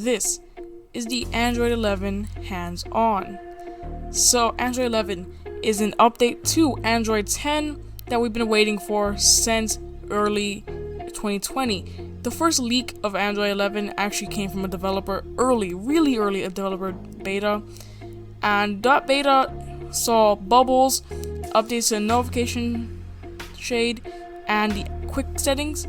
this is the Android 11 hands-on. So Android 11 is an update to Android 10 that we've been waiting for since early 2020. The first leak of Android 11 actually came from a developer really early, a developer beta. And that beta saw bubbles, updates to the notification shade, and the quick settings.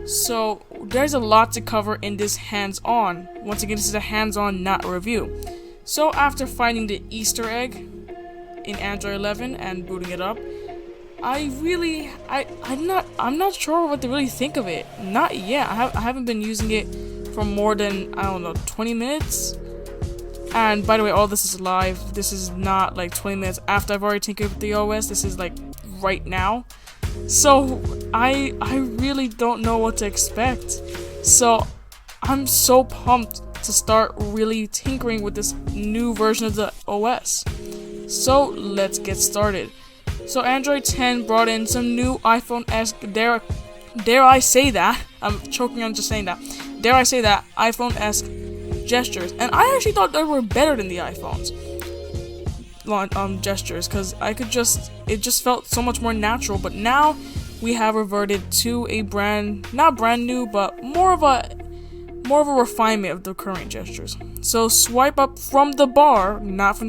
So there's a lot to cover in this hands-on. Once again, this is a hands-on, not a review. So after finding the Easter egg in Android 11 and booting it up, I'm not sure what to really think of it. Not yet. I haven't been using it for more than, I don't know, 20 minutes. And by the way, all this is live. This is not like 20 minutes after I've already tinkered with the OS. This is like right now. So I really don't know what to expect. So I'm so pumped to start really tinkering with this new version of the OS. So let's get started. So Android 10 brought in some new iPhone-esque, dare I say that, I'm choking on just saying that, dare I say that, iPhone-esque gestures. And I actually thought they were better than the iPhone's gestures, because it just felt so much more natural. But now we have reverted to a not brand new, but more of a refinement of the current gestures. So swipe up from the bar, not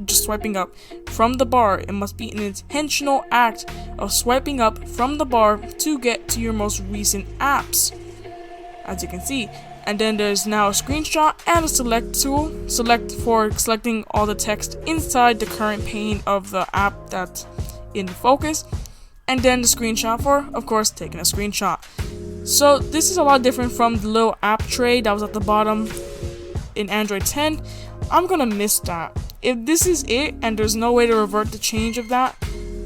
just swiping up from the bar. It must be an intentional act of swiping up from the bar to get to your most recent apps, as you can see. And then there's now a screenshot and a select tool. Select for selecting all the text inside the current pane of the app that's in focus. And then the screenshot for, of course, taking a screenshot. So this is a lot different from the little app tray that was at the bottom in Android 10. I'm gonna miss that. If this is it and there's no way to revert the change of that,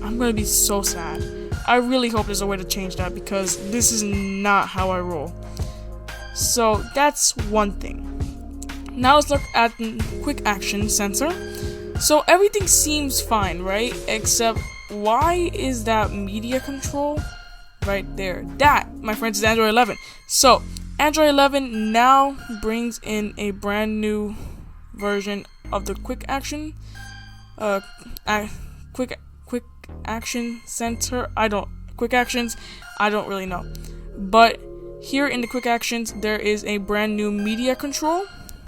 I'm gonna be so sad. I really hope there's a way to change that, because this is not how I roll. So that's one thing. Now let's look at the quick action sensor. So everything seems fine, right? Except, why is that media control right there? That, my friends, is Android 11. So Android 11 now brings in a brand new version of the quick action quick action center. Quick actions, I don't really know. But here in the quick actions, there is a brand new media control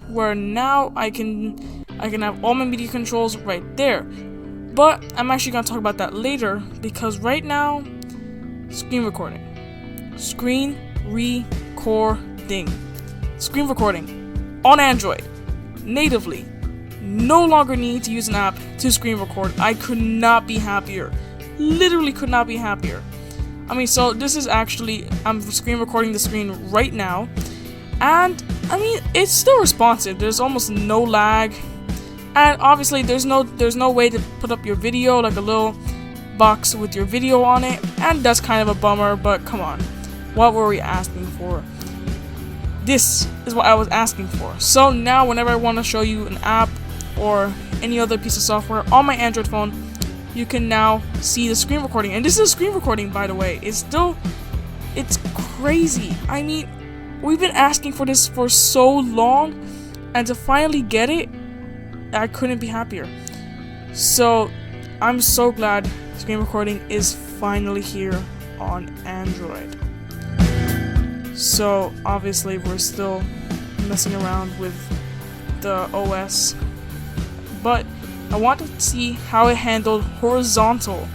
where now I can have all my media controls right there. But I'm actually going to talk about that later, because right now, screen recording on Android natively. No longer need to use an app to screen record. I could not be happier. Literally could not be happier. I mean, so this is actually, I'm screen recording the screen right now, and I mean, it's still responsive. There's almost no lag, and obviously there's no way to put up your video, like a little box with your video on it, and that's kind of a bummer. But come on, what were we asking for? This is what I was asking for. So now whenever I want to show you an app or any other piece of software on my Android phone, you can now see the screen recording. And this is a screen recording, by the way. It's crazy. I mean, we've been asking for this for so long, and to finally get it, I couldn't be happier. So I'm so glad screen recording is finally here on Android. So obviously we're still messing around with the OS, but I want to see how it handled horizontal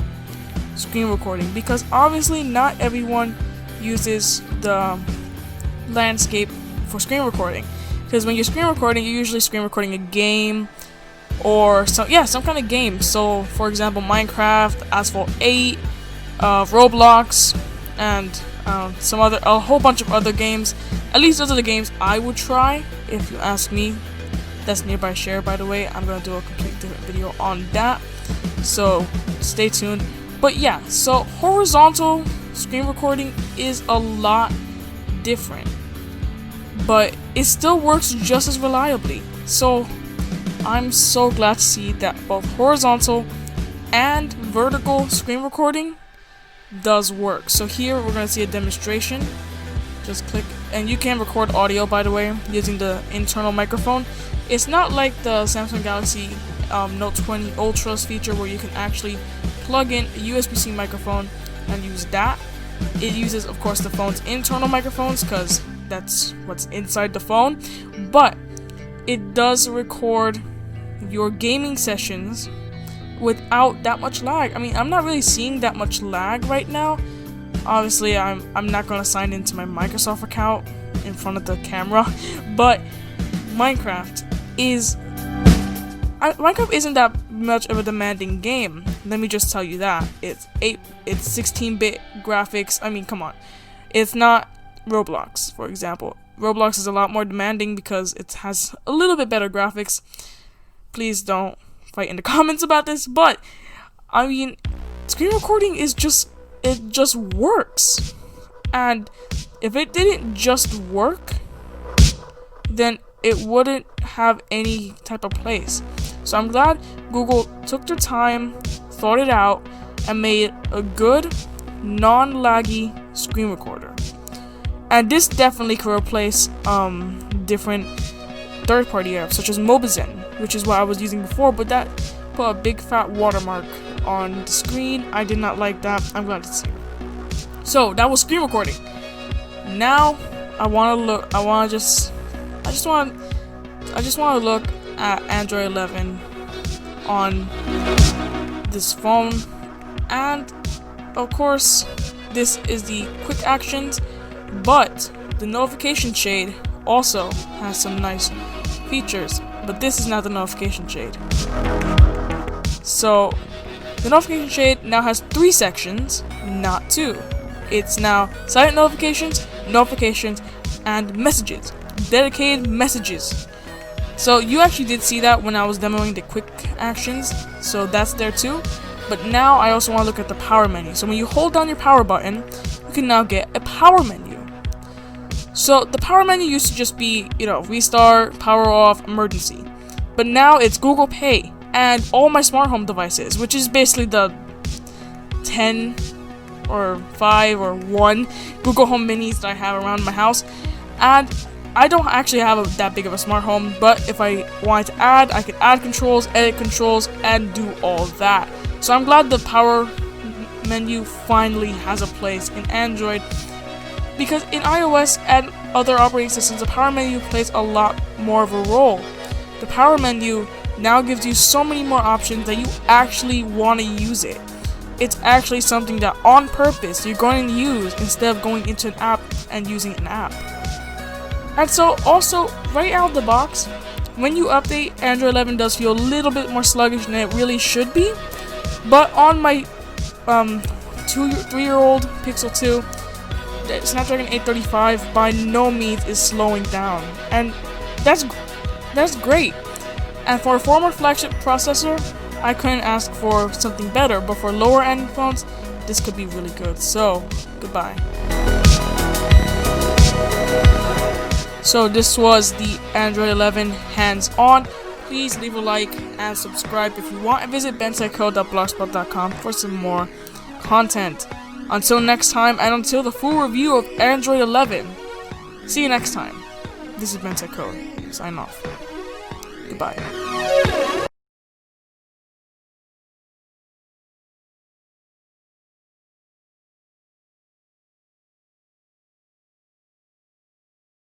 screen recording, because obviously not everyone uses the landscape for screen recording. Because when you're screen recording, you're usually screen recording a game or some kind of game. So for example, Minecraft, Asphalt 8, Roblox, and a whole bunch of other games. At least those are the games I would try, if you ask me. That's nearby share, by the way. I'm gonna do a completely different video on that, so stay tuned. But yeah, so horizontal screen recording is a lot different, but it still works just as reliably. So I'm so glad to see that both horizontal and vertical screen recording does work. So here we're gonna see a demonstration Just click, and you can record audio, by the way, using the internal microphone. It's not like the Samsung Galaxy Note 20 Ultra's feature where you can actually plug in a USB-C microphone and use that. It uses, of course, the phone's internal microphones because that's what's inside the phone, but it does record your gaming sessions without that much lag. I mean, I'm not really seeing that much lag right now. Obviously, I'm not gonna sign into my Microsoft account in front of the camera, but Minecraft isn't that much of a demanding game. Let me just tell you that. It's 16-bit graphics. I mean, come on. It's not Roblox, for example. Roblox is a lot more demanding because it has a little bit better graphics. Please don't fight in the comments about this, but I mean, screen recording is just works. And if it didn't just work, then it wouldn't have any type of place. So I'm glad Google took their time, thought it out, and made a good, non-laggy screen recorder. And this definitely could replace different third-party apps such as Mobizen, which is what I was using before, but that put a big fat watermark on the screen. I did not like that. I'm glad it's here. So that was screen recording. Now I just want to look at Android 11 on this phone, and of course this is the quick actions, but the notification shade also has some nice features, but this is not the notification shade. So the notification shade now has 3 sections, not 2. It's now silent notifications, notifications, and messages. Dedicated messages. So you actually did see that when I was demoing the quick actions, so that's there too. But now I also want to look at the power menu. So when you hold down your power button, you can now get a power menu. So the power menu used to just be, restart, power off, emergency. But now it's Google Pay and all my smart home devices, which is basically the 10 or 5 or 1 Google Home Minis that I have around my house. And I don't actually have that big of a smart home, but if I wanted to add, I could add controls, edit controls, and do all that. So I'm glad the power menu finally has a place in Android, because in iOS and other operating systems, the power menu plays a lot more of a role. The power menu now gives you so many more options that you actually want to use it. It's actually something that on purpose you're going to use instead of going into an app and using an app. And so also, right out of the box, when you update, Android 11 does feel a little bit more sluggish than it really should be. But on my 3-year-old Pixel 2, the Snapdragon 835 by no means is slowing down. And that's great. And for a former flagship processor, I couldn't ask for something better. But for lower end phones, this could be really good. So, goodbye. So this was the Android 11 hands-on. Please leave a like and subscribe if you want, and visit BenTechCode.blogspot.com for some more content. Until next time, and until the full review of Android 11. See you next time. This is BenTechCode. Sign off. Goodbye.